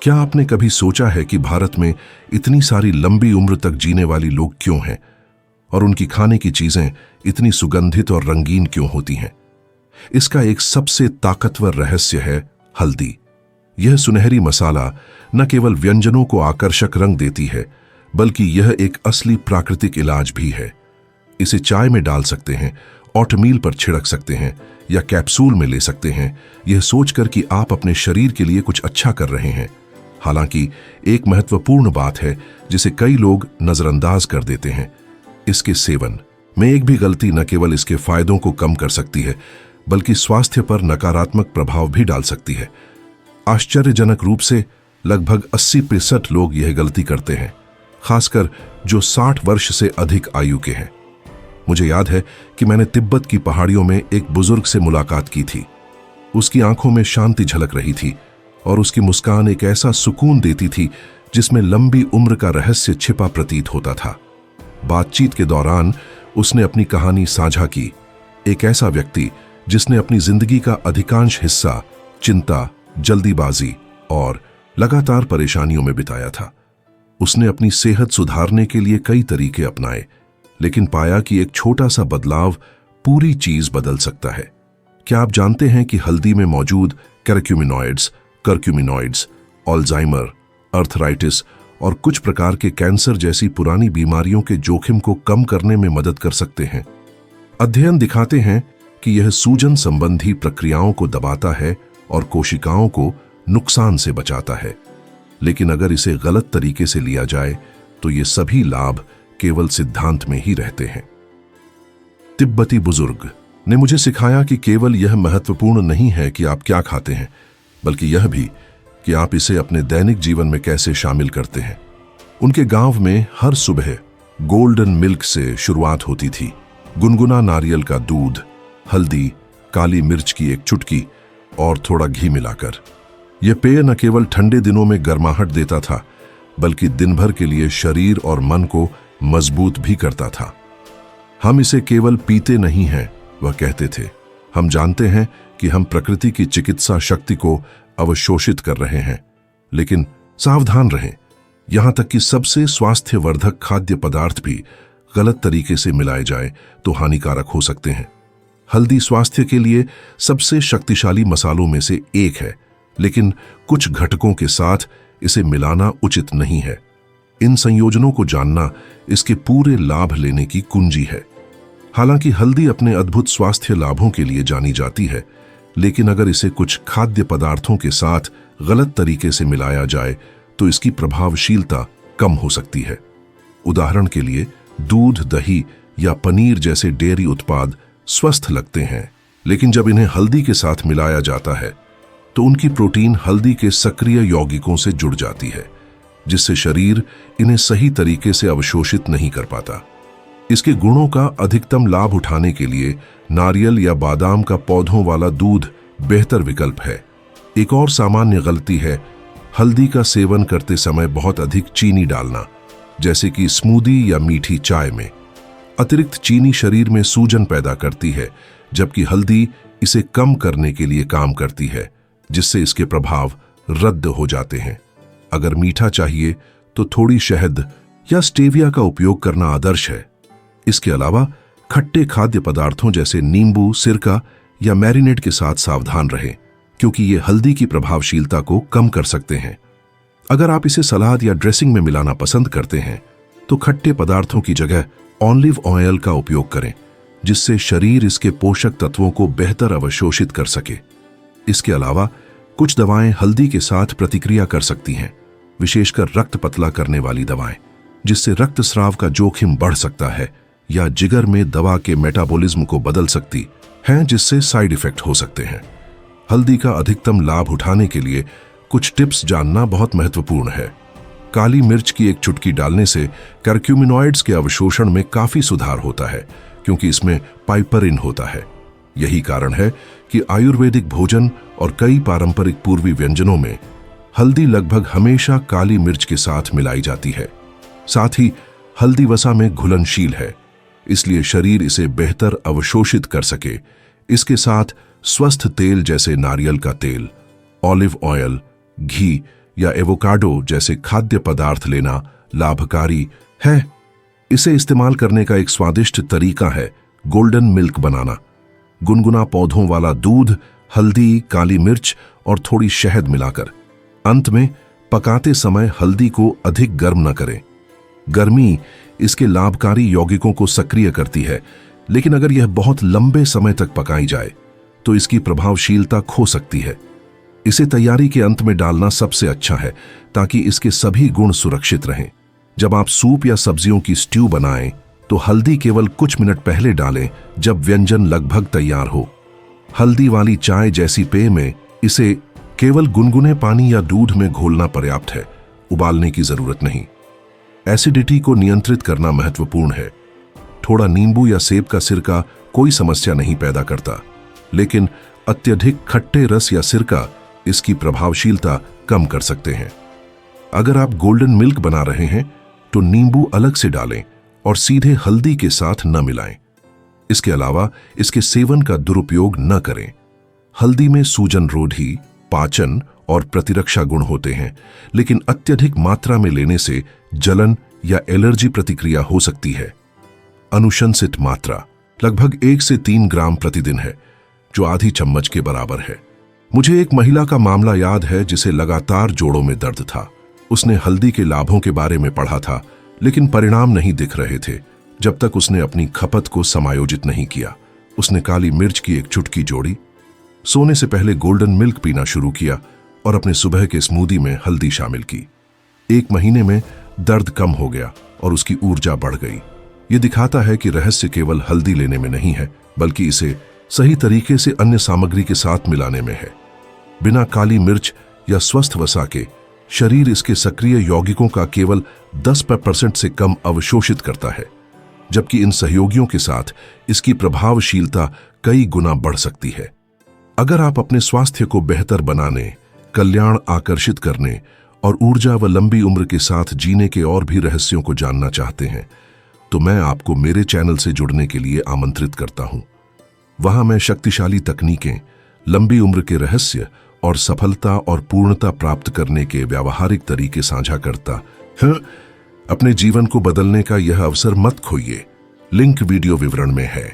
क्या आपने कभी सोचा है कि भारत में इतनी सारी लंबी उम्र तक जीने वाली लोग क्यों हैं और उनकी खाने की चीजें इतनी सुगंधित और रंगीन क्यों होती हैं? इसका एक सबसे ताकतवर रहस्य है हल्दी। यह सुनहरी मसाला न केवल व्यंजनों को आकर्षक रंग देती है, बल्कि यह एक असली प्राकृतिक इलाज भी है। इसे चाय में डाल सकते हैं, ओटमील पर छिड़क सकते हैं या कैप्सूल में ले सकते हैं, यह सोचकर कि आप अपने शरीर के लिए कुछ अच्छा कर रहे हैं। हालांकि एक महत्वपूर्ण बात है जिसे कई लोग नजरअंदाज कर देते हैं। इसके सेवन में एक भी गलती न केवल इसके फायदों को कम कर सकती है, बल्कि स्वास्थ्य पर नकारात्मक प्रभाव भी डाल सकती है। आश्चर्यजनक रूप से लगभग 80% लोग यह गलती करते हैं, खासकर जो 60 वर्ष से अधिक आयु के हैं। मुझे याद है कि मैंने तिब्बत की पहाड़ियों में एक बुजुर्ग से मुलाकात की थी। उसकी आंखों में शांति झलक रही थी और उसकी मुस्कान एक ऐसा सुकून देती थी जिसमें लंबी उम्र का रहस्य छिपा प्रतीत होता था। बातचीत के दौरान उसने अपनी कहानी साझा की। एक ऐसा व्यक्ति जिसने अपनी जिंदगी का अधिकांश हिस्सा चिंता, जल्दीबाजी और लगातार परेशानियों में बिताया था। उसने अपनी सेहत सुधारने के लिए कई तरीके अपनाए, लेकिन पाया कि एक छोटा सा बदलाव पूरी चीज बदल सकता है। क्या आप जानते हैं कि हल्दी में मौजूद करक्यूमिनॉइड्स, अल्जाइमर, अर्थराइटिस और कुछ प्रकार के कैंसर जैसी पुरानी बीमारियों के जोखिम को कम करने में मदद कर सकते हैं? अध्ययन दिखाते हैं कि यह सूजन संबंधी प्रक्रियाओं को दबाता है और कोशिकाओं को नुकसान से बचाता है। लेकिन अगर इसे गलत तरीके से लिया जाए तो ये सभी लाभ केवल सिद्धांत में ही रहते हैं। तिब्बती बुजुर्ग ने मुझे सिखाया कि केवल यह महत्वपूर्ण नहीं है कि आप क्या खाते हैं, बल्कि यह भी कि आप इसे अपने दैनिक जीवन में कैसे शामिल करते हैं। उनके गांव में हर सुबह गोल्डन मिल्क से शुरुआत होती थी। गुनगुना नारियल का दूध, हल्दी, काली मिर्च की एक चुटकी और थोड़ा घी मिलाकर। यह पेय न केवल ठंडे दिनों में गर्माहट देता था, बल्कि दिन भर के लिए शरीर और मन को मजबूत भी करता था। हम इसे केवल पीते नहीं हैं, वह कहते थे, हम जानते हैं कि हम प्रकृति की चिकित्सा शक्ति को अवशोषित कर रहे हैं। लेकिन सावधान रहें, यहां तक कि सबसे स्वास्थ्यवर्धक खाद्य पदार्थ भी गलत तरीके से मिलाए जाए तो हानिकारक हो सकते हैं। हल्दी स्वास्थ्य के लिए सबसे शक्तिशाली मसालों में से एक है, लेकिन कुछ घटकों के साथ इसे मिलाना उचित नहीं है। इन संयोजनों को जानना इसके पूरे लाभ लेने की कुंजी है। हालांकि हल्दी अपने अद्भुत स्वास्थ्य लाभों के लिए जानी जाती है, लेकिन अगर इसे कुछ खाद्य पदार्थों के साथ गलत तरीके से मिलाया जाए तो इसकी प्रभावशीलता कम हो सकती है। उदाहरण के लिए दूध, दही या पनीर जैसे डेयरी उत्पाद स्वस्थ लगते हैं, लेकिन जब इन्हें हल्दी के साथ मिलाया जाता है तो उनकी प्रोटीन हल्दी के सक्रिय यौगिकों से जुड़ जाती है, जिससे शरीर इन्हें सही तरीके से अवशोषित नहीं कर पाता। इसके गुणों का अधिकतम लाभ उठाने के लिए नारियल या बादाम का पौधों वाला दूध बेहतर विकल्प है। एक और सामान्य गलती है हल्दी का सेवन करते समय बहुत अधिक चीनी डालना, जैसे कि स्मूदी या मीठी चाय में। अतिरिक्त चीनी शरीर में सूजन पैदा करती है, जबकि हल्दी इसे कम करने के लिए काम करती है, जिससे इसके प्रभाव रद्द हो जाते हैं। अगर मीठा चाहिए तो थोड़ी शहद या स्टेविया का उपयोग करना आदर्श है। इसके अलावा खट्टे खाद्य पदार्थों जैसे नींबू, सिरका या मैरिनेट के साथ सावधान रहें, क्योंकि ये हल्दी की प्रभावशीलता को कम कर सकते हैं। अगर आप इसे सलाद या ड्रेसिंग में मिलाना पसंद करते हैं तो खट्टे पदार्थों की जगह ऑलिव ऑयल का उपयोग करें, जिससे शरीर इसके पोषक तत्वों को बेहतर अवशोषित कर सके। इसके अलावा कुछ दवाएं हल्दी के साथ प्रतिक्रिया कर सकती हैं, विशेषकर रक्त पतला करने वाली दवाएं, जिससे रक्तस्राव का जोखिम बढ़ सकता है या जिगर में दवा के मेटाबॉलिज्म को बदल सकती हैं, जिससे साइड इफेक्ट हो सकते हैं। हल्दी का अधिकतम लाभ उठाने के लिए कुछ टिप्स जानना बहुत महत्वपूर्ण है। काली मिर्च की एक चुटकी डालने से करक्यूमिनॉइड्स के अवशोषण में काफी सुधार होता है, क्योंकि इसमें पाइपरिन होता है। यही कारण है कि आयुर्वेदिक भोजन और कई पारंपरिक पूर्वी व्यंजनों में हल्दी लगभग हमेशा काली मिर्च के साथ मिलाई जाती है। साथ ही हल्दी वसा में घुलनशील है, इसलिए शरीर इसे बेहतर अवशोषित कर सके। इसके साथ स्वस्थ तेल जैसे नारियल का तेल, ऑलिव ऑयल, घी या एवोकाडो जैसे खाद्य पदार्थ लेना लाभकारी है। इसे इस्तेमाल करने का एक स्वादिष्ट तरीका है गोल्डन मिल्क बनाना। गुनगुना पौधों वाला दूध, हल्दी, काली मिर्च और थोड़ी शहद मिलाकर। अंत में पकाते समय हल्दी को अधिक गर्म न करें। गर्मी इसके लाभकारी यौगिकों को सक्रिय करती है, लेकिन अगर यह बहुत लंबे समय तक पकाई जाए तो इसकी प्रभावशीलता खो सकती है। इसे तैयारी के अंत में डालना सबसे अच्छा है ताकि इसके सभी गुण सुरक्षित रहें। जब आप सूप या सब्जियों की स्ट्यू बनाएं तो हल्दी केवल कुछ मिनट पहले डालें जब व्यंजन लगभग तैयार हो। हल्दी वाली चाय जैसी पेय में इसे केवल गुनगुने पानी या दूध में घोलना पर्याप्त है, उबालने की जरूरत नहीं। एसिडिटी को नियंत्रित करना महत्वपूर्ण है। थोड़ा नींबू या सेब का सिरका कोई समस्या नहीं पैदा करता, लेकिन अत्यधिक खट्टे रस या सिरका इसकी प्रभावशीलता कम कर सकते हैं। अगर आप गोल्डन मिल्क बना रहे हैं तो नींबू अलग से डालें और सीधे हल्दी के साथ न मिलाएं। इसके अलावा इसके सेवन का दुरुपयोग न करें। हल्दी में सूजन रोधी, पाचन और प्रतिरक्षा गुण होते हैं, लेकिन अत्यधिक मात्रा में लेने से जलन या एलर्जी प्रतिक्रिया हो सकती है। अनुशंसित मात्रा लगभग 1 से 3 ग्राम प्रतिदिन है, जो आधी चम्मच के बराबर है। मुझे एक महिला का मामला याद है जिसे लगातार जोड़ों में दर्द था। उसने हल्दी के लाभों के बारे में पढ़ा था, लेकिन परिणाम नहीं दिख रहे थे जब तक उसने अपनी खपत को समायोजित नहीं किया। उसने काली मिर्च की एक चुटकी जोड़ी, सोने से पहले गोल्डन मिल्क पीना शुरू किया और अपने सुबह के स्मूदी में हल्दी शामिल की। 1 महीने में दर्द कम हो गया और उसकी ऊर्जा बढ़ गई। ये दिखाता है कि रहस्य केवल हल्दी लेने में नहीं है, बल्कि इसे सही तरीके से अन्य सामग्री के साथ मिलाने में है। बिना काली मिर्च या स्वस्थ वसा के शरीर इसके सक्रिय यौगिकों का केवल 10% से कम अवशोषित करता है, जबकि इन सहयोगियों के साथ इसकी प्रभावशीलता कई गुना बढ़ सकती है। अगर आप अपने स्वास्थ्य को बेहतर बनाने, कल्याण आकर्षित करने और ऊर्जा व लंबी उम्र के साथ जीने के और भी रहस्यों को जानना चाहते हैं, तो मैं आपको मेरे चैनल से जुड़ने के लिए आमंत्रित करता हूं। वहां मैं शक्तिशाली तकनीकें, लंबी उम्र के रहस्य और सफलता और पूर्णता प्राप्त करने के व्यावहारिक तरीके साझा करता हूं। अपने जीवन को बदलने का यह अवसर मत खोइए। लिंक वीडियो विवरण में है।